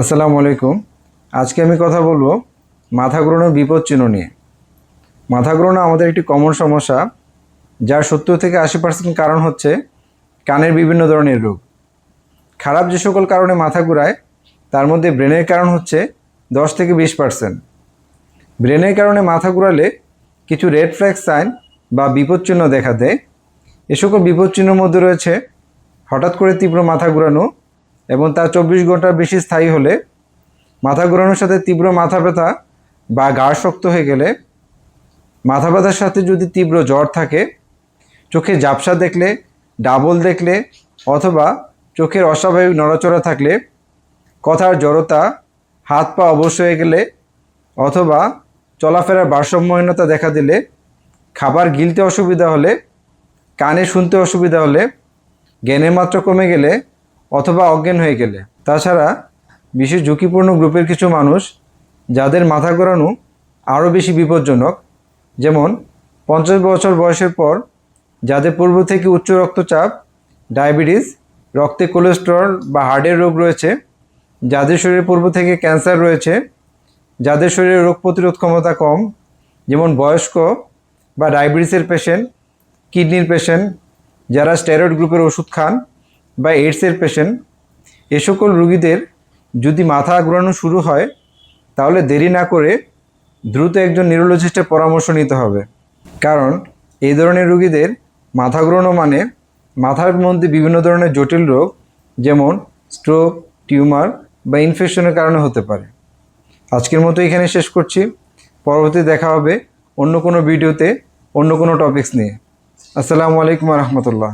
আসসালামু আলাইকুম। আজকে আমি কথা বলবো মাথা ঘোরানোর বিপদ চিহ্ন নিয়ে। মাথা ঘোরানো আমাদের একটি কমন সমস্যা, যার 70 থেকে 80% কারণ হচ্ছে কানের বিভিন্ন ধরনের রোগ। খারাপ যে সকল কারণে মাথা ঘুরায় তার মধ্যে ব্রেনের কারণ হচ্ছে 10 থেকে 20%। ব্রেনের কারণে মাথা ঘুরালে কিছু রেড ফ্ল্যাগ সাইন বা বিপদ চিহ্ন দেখা দেয়। এ সকল বিপদ চিহ্নের মধ্যে রয়েছে হঠাৎ করে তীব্র মাথা ঘোরানো এবং তা 24 ঘন্টার বেশি স্থায়ী হলে, মাথা ঘোরানোর সাথে তীব্র মাথা ব্যথা বা ঘাড় শক্ত হয়ে গেলে, মাথা ব্যথার সাথে যদি তীব্র জ্বর থাকে, চোখে ঝাপসা দেখলে, ডাবল দেখলে অথবা চোখের অস্বাভাবিক নড়াচড়া থাকলে, কথার জড়তা, হাত পা অবশ হয়ে গেলে অথবা চলাফেরার ভারসাম্যহীনতা দেখা দিলে, খাবার গিলতে অসুবিধা হলে, কানে শুনতে অসুবিধা হলে, জ্ঞানের মাত্রা কমে গেলে অথবা অজ্ঞান হয়ে গেলে। তাছাড়া বিশেষ ঝুঁকিপূর্ণ গ্রুপের কিছু মানুষ যাদের মাথা ঘোরানো আরও বেশি বিপজ্জনক, যেমন 50 বছর বয়সের পর যাদের পূর্ব থেকে উচ্চ রক্তচাপ, ডায়াবেটিস, রক্তে কোলেস্টেরল বা হার্টের রোগ রয়েছে, যাদের শরীরে পূর্ব থেকে ক্যান্সার রয়েছে, যাদের শরীরে রোগ প্রতিরোধ ক্ষমতা কম, যেমন বয়স্ক বা ডায়াবেটিসের পেশেন্ট, কিডনির পেশেন্ট, যারা স্টেরয়েড গ্রুপের ওষুধ খান বা এইডসের পেশেন্ট, এ সকল রোগীদের যদি মাথা ঘোরানো শুরু হয় তাহলে দেরি না করে দ্রুত একজন নিউরোলজিস্টের পরামর্শ নিতে হবে। কারণ এই ধরনের রোগীদের মাথা ঘোরানো মানে মাথার মধ্যে বিভিন্ন ধরনের জটিল রোগ, যেমন স্ট্রোক, টিউমার বা ইনফেকশনের কারণে হতে পারে। আজকের মতো এখানে শেষ করছি। পরবর্তী দেখা হবে অন্য কোনো ভিডিওতে অন্য কোনো টপিকস নিয়ে। আসসালামু আলাইকুম রহমতুল্লাহ।